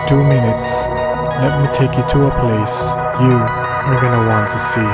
2 minutes, let me take you to a place you are gonna want to see.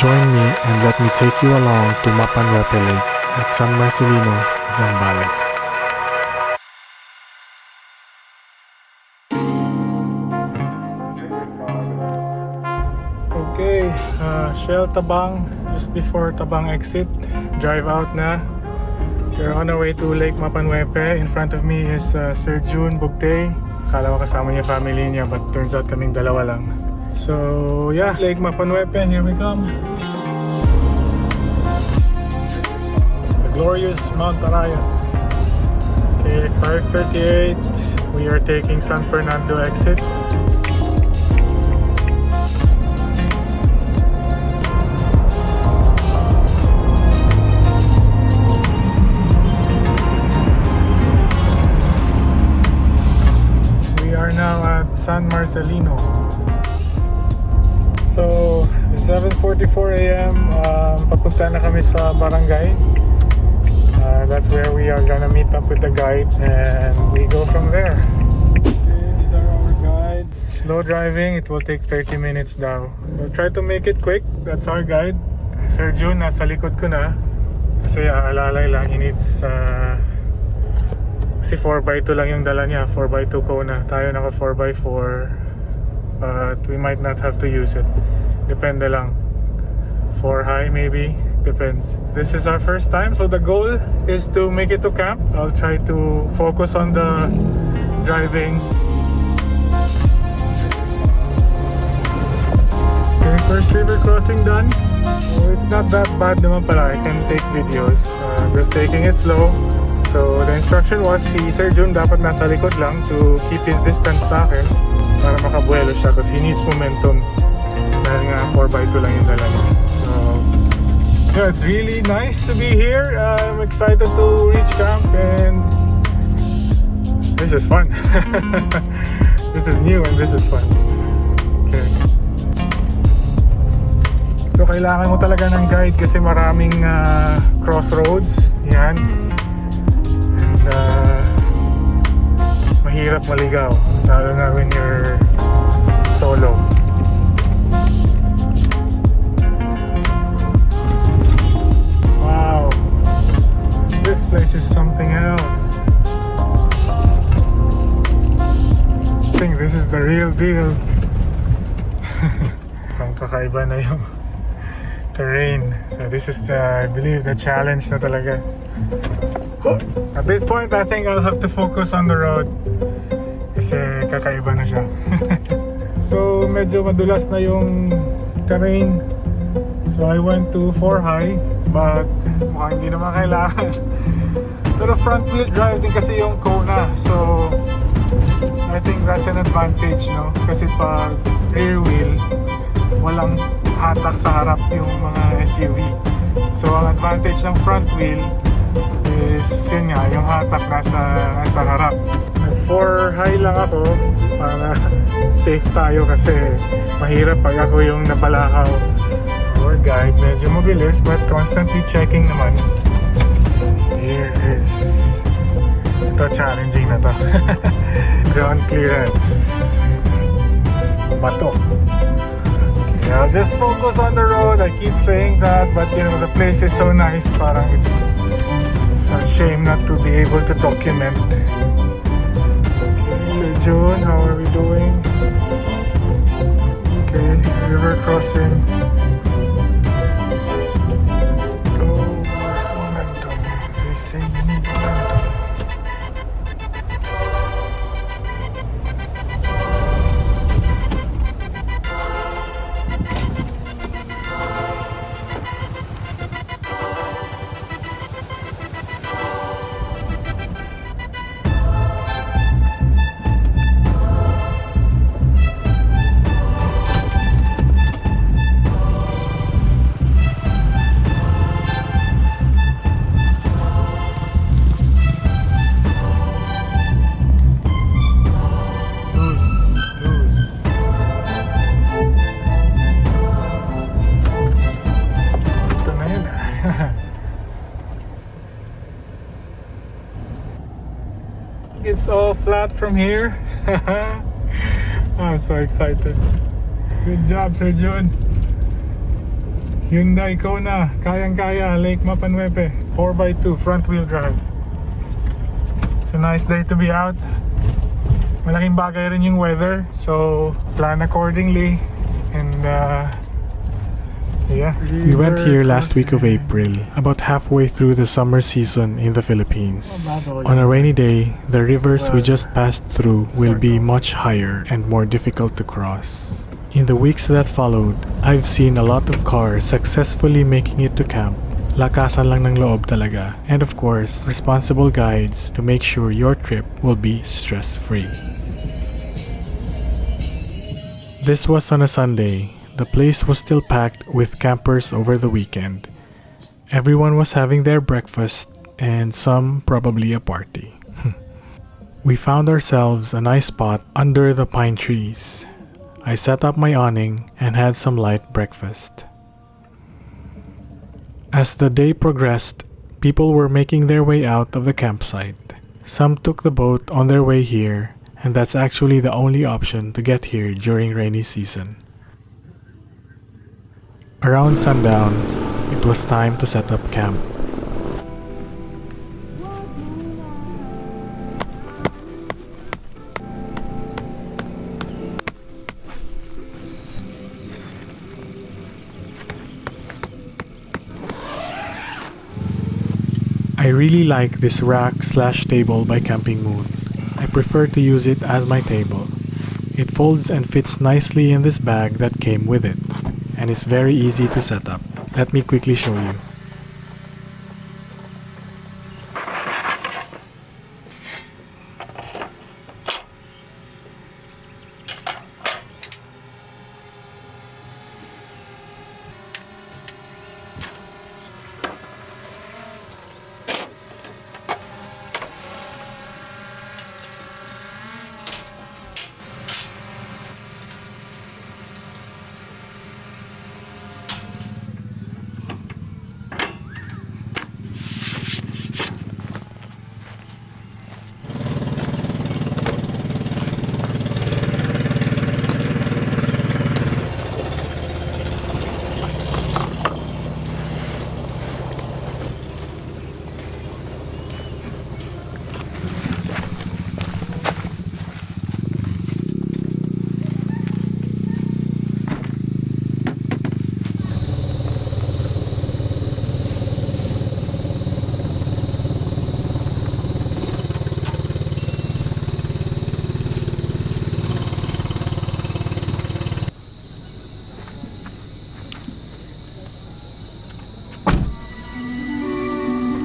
Join me and let me take you along to Mapanuepe Lake at San Marcelino, Zambales. Okay, Shell Tabang, just before Tabang exit, drive out na. We're on our way to Lake Mapanuepe. In front of me is Sir June Bugtay. Akala ko kasama niya family niya, but turns out kaming dalawa lang. So yeah, Lake Mapanuepe, here we come. The glorious Mount Araya. Okay, 5:38. We are taking San Fernando exit. We are now at San Marcelino. So, 7:44 a.m. Papunta na kami sa barangay. That's where we are gonna meet up with the guide and we go from there. Okay, these are our guides. Slow driving, it will take 30 minutes daw. We'll try to make it quick. That's our guide. Sir June, nasa likod ko na. Kasi alalay lang, he needs kasi 4x2 lang yung dala niya. 4x2 Kona. Tayo naka 4x4. But we might not have to use it. Depende lang. 4 high maybe. Depends. This is our first time, so the goal is to make it to camp. I'll try to focus on the driving. Okay, first river crossing done. So it's not that bad naman pala. I can take videos. Just taking it slow. So the instruction was si Sir June dapat nasa likod lang to keep his distance sa akin para makabuelo siya because he needs momentum. Dahil nga 4x2 lang yung dala niya. So yeah, it's really nice to be here. I'm excited to reach camp and this is fun. This is new and this is fun. Okay. So kailangan mo talaga ng guide kasi maraming crossroads. Yan. And mahirap maligaw. Lalo na when you're solo. Place is something else. I think this is the real deal. Ang kakaiba na yung terrain. So this is I believe the challenge na talaga. At this point I think I'll have to focus on the road kasi kakaiba na siya. So medyo madulas na yung terrain. So I went to 4 high but mukhang hindi naman kailangan. Pero front wheel drive din kasi yung Kona. So I think that's an advantage, no? Kasi pag rear wheel, walang hatak sa harap yung mga SUV. So ang advantage ng front wheel is yun nga, yung hatak nasa harap. At high lang ako para safe tayo kasi mahirap pag ako yung napalakaw. Tour guide, medyo mabilis but constantly checking naman. Here is... Ito, challenging na to. Ground clearance. Bato. Okay, I'll just focus on the road. I keep saying that, but you know, the place is so nice. Parang it's a shame not to be able to document. Okay, so June, how are we doing? Okay, river crossing. Let's go. Where's momentum? They say you need momentum. It's all flat from here. I'm so excited. Good job, Sir Jun. Hyundai Kona, kayang-kaya, Lake Mapanuepe, 4x2 front wheel drive. It's a nice day to be out. Malaking bagay rin yung weather, so plan accordingly. And yeah. We went here last week of April, about halfway through the summer season in the Philippines. On a rainy day, the rivers we just passed through will be much higher and more difficult to cross. In the weeks that followed, I've seen a lot of cars successfully making it to camp. Lakasan lang ng loob talaga. And of course, responsible guides to make sure your trip will be stress-free. This was on a Sunday. The place was still packed with campers over the weekend. Everyone was having their breakfast and some probably a party. We found ourselves a nice spot under the pine trees. I set up my awning and had some light breakfast. As the day progressed, people were making their way out of the campsite. Some took the boat on their way here, and that's actually the only option to get here during rainy season. Around sundown, it was time to set up camp. I really like this rack/table by Campingmoon. I prefer to use it as my table. It folds and fits nicely in this bag that came with it, and it's very easy to set up. Let me quickly show you.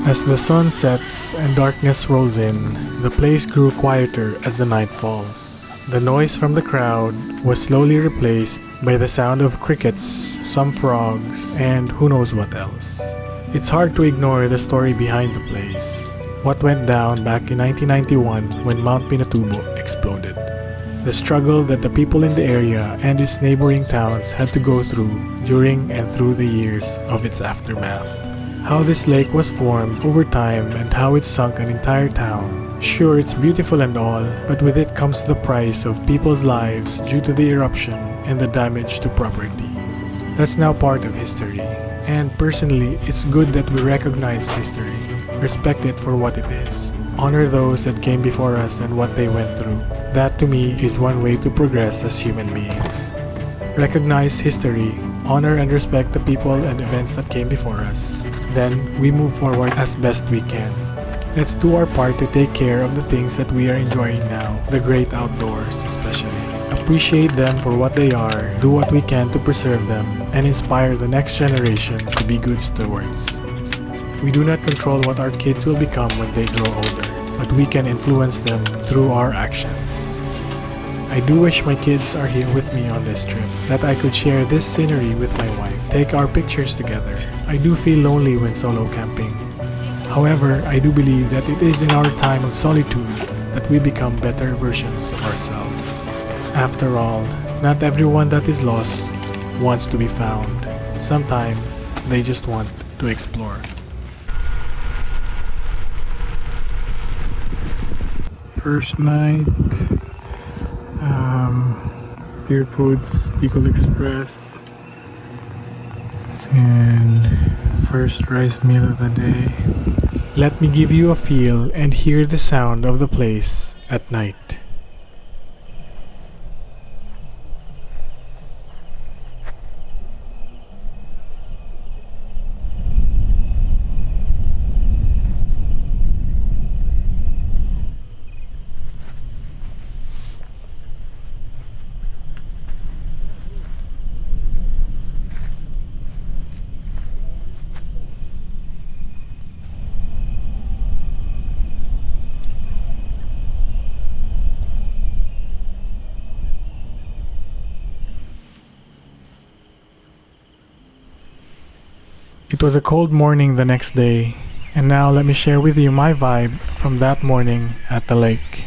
As the sun sets and darkness rolls in, the place grew quieter as the night falls. The noise from the crowd was slowly replaced by the sound of crickets, some frogs, and who knows what else. It's hard to ignore the story behind the place. what went down back in 1991 when Mount Pinatubo exploded. The struggle that the people in the area and its neighboring towns had to go through during and through the years of its aftermath. How this lake was formed over time and how it sunk an entire town. Sure, it's beautiful and all, but with it comes the price of people's lives due to the eruption and the damage to property. That's now part of history, and personally, it's good that we recognize history, respect it for what it is, honor those that came before us and what they went through. That to me is one way to progress as human beings. Recognize history, honor and respect the people and events that came before us. Then we move forward as best we can. Let's do our part to take care of the things that we are enjoying now, the great outdoors especially. Appreciate them for what they are, do what we can to preserve them, and inspire the next generation to be good stewards. We do not control what our kids will become when they grow older, but we can influence them through our actions. I do wish my kids are here with me on this trip, that I could share this scenery with my wife, take our pictures together. I do feel lonely when solo camping. However, I do believe that it is in our time of solitude that we become better versions of ourselves. After all, not everyone that is lost wants to be found. Sometimes, they just want to explore. First night, Pure Foods, Pickle Express, and first rice meal of the day. Let me give you a feel and hear the sound of the place at night. It was a cold morning the next day, and now let me share with you my vibe from that morning at the lake.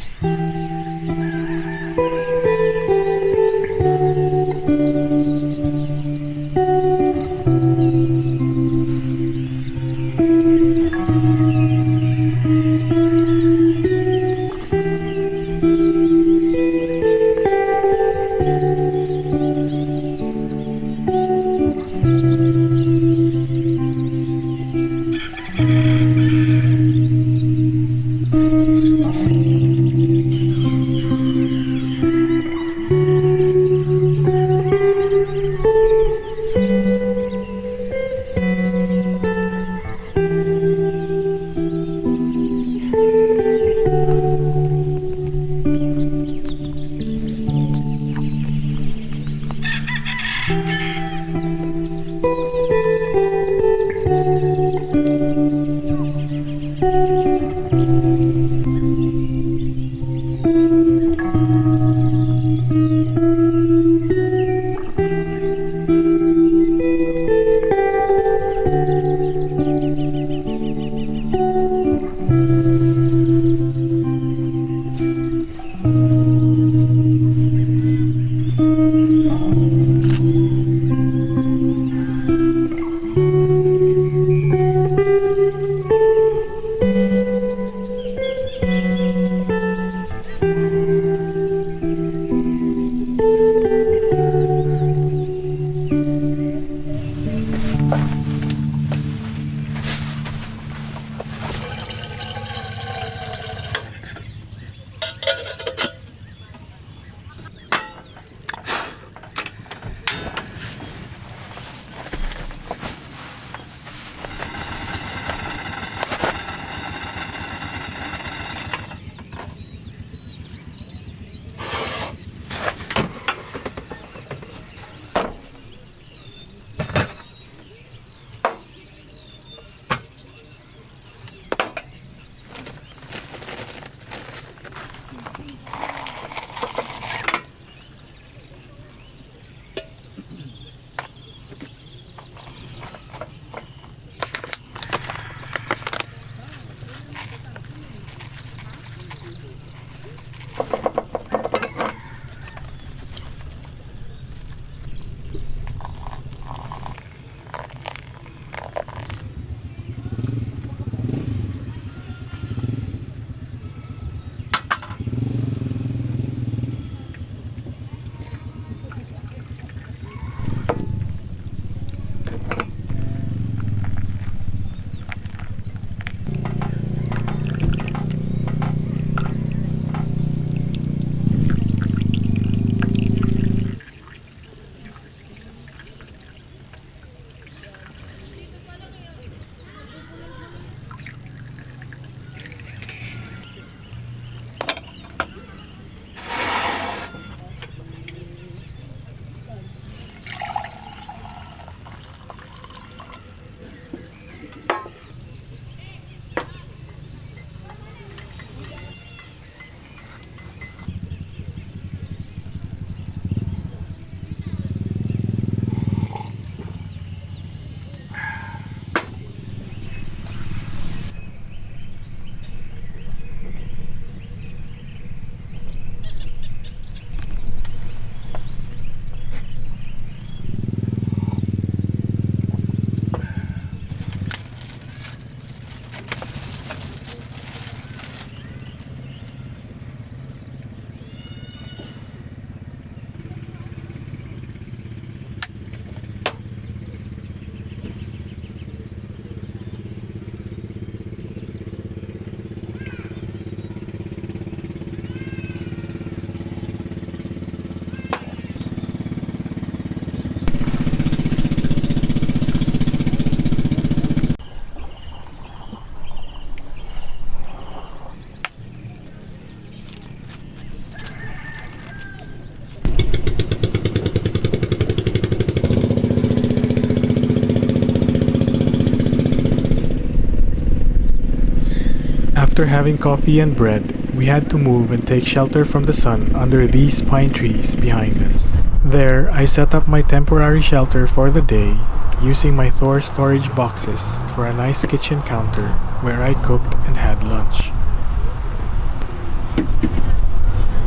After having coffee and bread, we had to move and take shelter from the sun under these pine trees behind us. There, I set up my temporary shelter for the day, using my THOR storage boxes for a nice kitchen counter where I cooked and had lunch.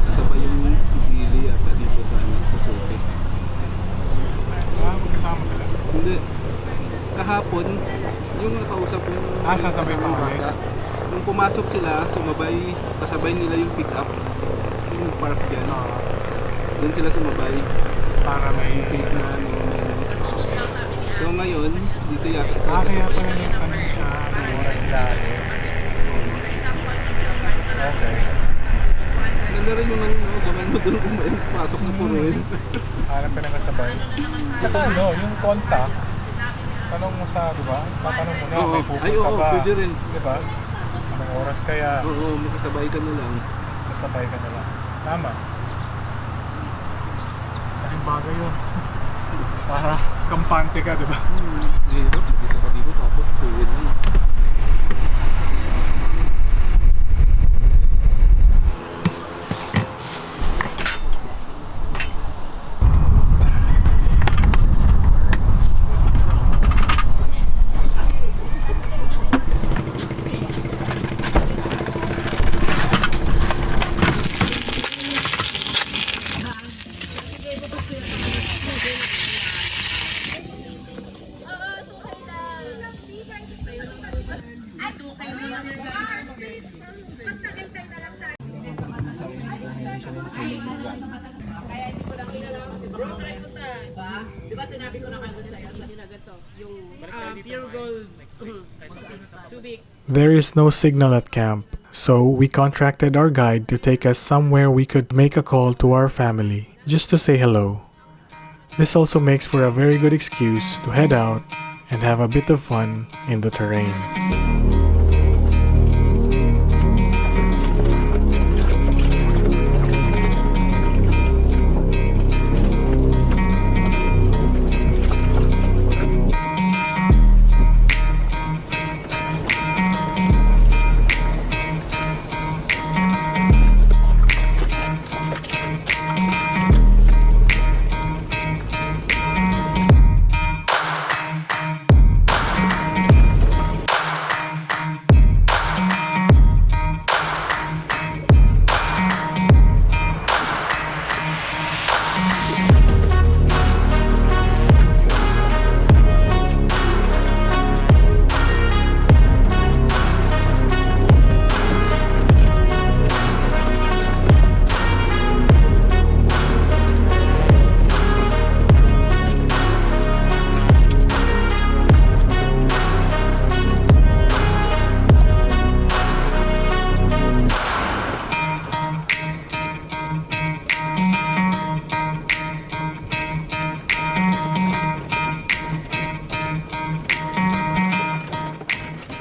Kasabay yung pili at dito sa Suzuki. Magkasama sila. Hindi. Kahapon, yung nakausap yung sasabay pa bata. Nung pumasok sila, sumabay, kasabay nila yung pick up. Yung park dyan. Doon sila sumabay. Para may Face na ano. So ngayon, dito yata sa kaya pala yung tanong siya, yung oras sila. Okay. Ganda rin yung ano, gaman mo doon kung may pasok na puro rin. Hanap ka na kasabay. Tsaka ano, yung contact, tanong mo sa, di ba? Tatanong mo na, Oo, may ay pupunta oo, ba? pwede rin. Di ba? Anong oras kaya? Oo, makasabay ka na lang. Kasabay ka na lang. Tama. Ang bagay yun. Para kampante ka, di ba? Hirap, isa ka dito tapos tuwid lang. There is no signal at camp, so we contracted our guide to take us somewhere we could make a call to our family, just to say hello. This also makes for a very good excuse to head out and have a bit of fun in the terrain.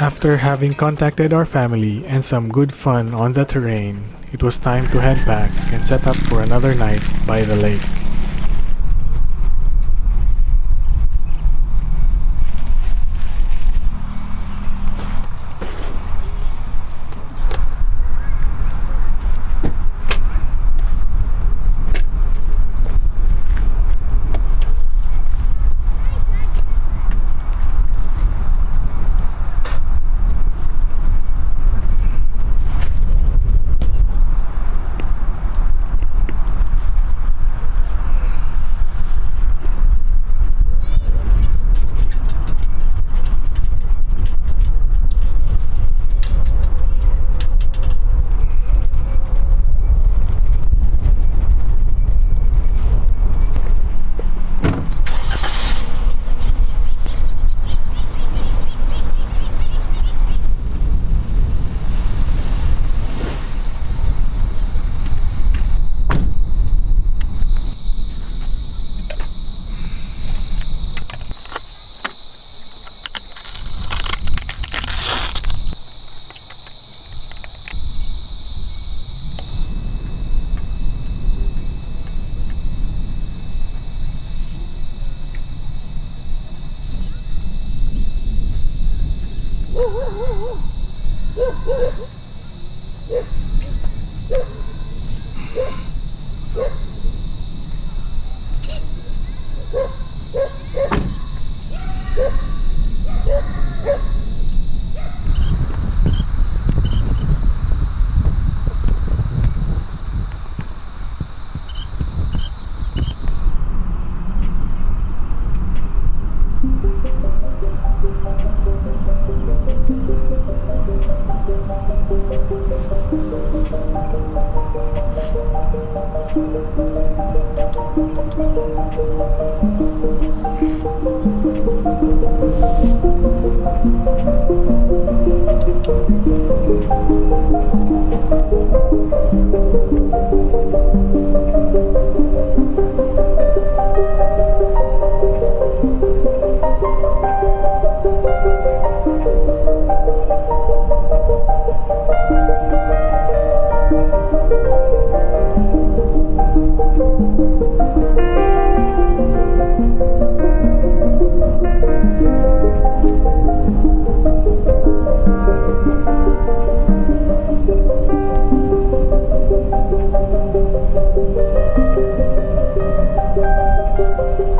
After having contacted our family and some good fun on the terrain, it was time to head back and set up for another night by the lake.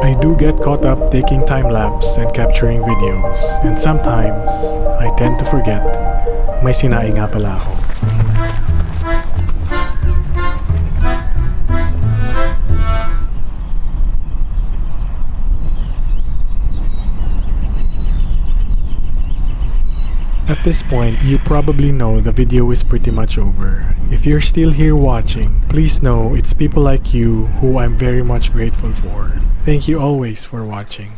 I do get caught up taking time-lapse and capturing videos, and sometimes I tend to forget may sinaing nga pala ako. At this point, you probably know the video is pretty much over. If you're still here watching, please know it's people like you who I'm very much grateful for. Thank you always for watching.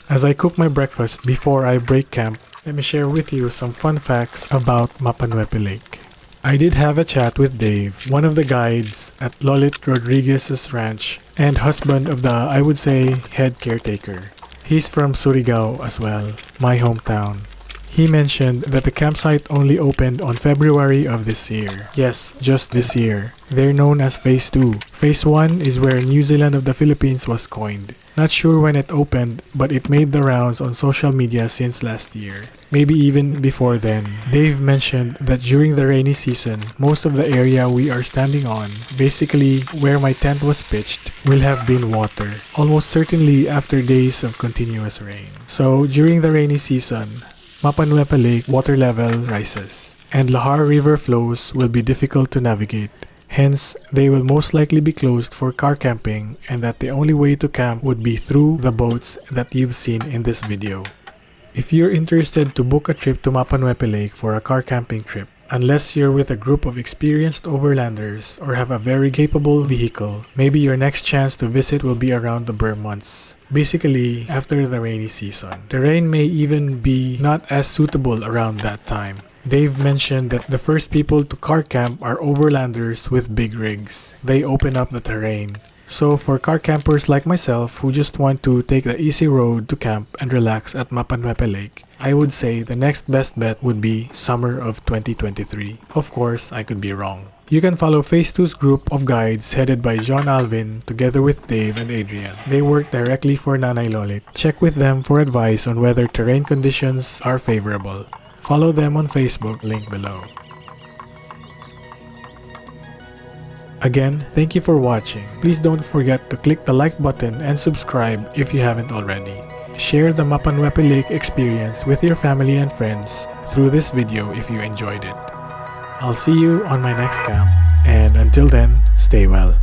As I cook my breakfast before I break camp, let me share with you some fun facts about Mapanuepe Lake. I did have a chat with Dave, one of the guides at Lolit Rodriguez's ranch and husband of the, I would say, head caretaker. He's from Surigao as well, my hometown. He mentioned that the campsite only opened on February of this year. Yes, just this year. They're known as Phase 2. Phase 1 is where New Zealand of the Philippines was coined. Not sure when it opened, but it made the rounds on social media since last year. Maybe even before then. Dave mentioned that during the rainy season, most of the area we are standing on, basically where my tent was pitched, will have been water. Almost certainly after days of continuous rain. So during the rainy season, Mapanuepe Lake water level rises, and Lahar River flows will be difficult to navigate. Hence, they will most likely be closed for car camping, and that the only way to camp would be through the boats that you've seen in this video. If you're interested to book a trip to Mapanuepe Lake for a car camping trip, unless you're with a group of experienced overlanders or have a very capable vehicle, maybe your next chance to visit will be around the Burr months. Basically, after the rainy season. Terrain may even be not as suitable around that time. Dave mentioned that the first people to car camp are overlanders with big rigs. They open up the terrain. So for car campers like myself who just want to take the easy road to camp and relax at Mapanuepe Lake, I would say the next best bet would be summer of 2023. Of course, I could be wrong. You can follow Phase 2's group of guides headed by John Alvin together with Dave and Adrian. They work directly for Nanay Lolit. Check with them for advice on whether terrain conditions are favorable. Follow them on Facebook, link below. Again, thank you for watching. Please don't forget to click the like button and subscribe if you haven't already. Share the Mapanuepe Lake experience with your family and friends through this video if you enjoyed it. I'll see you on my next camp, and until then, stay well.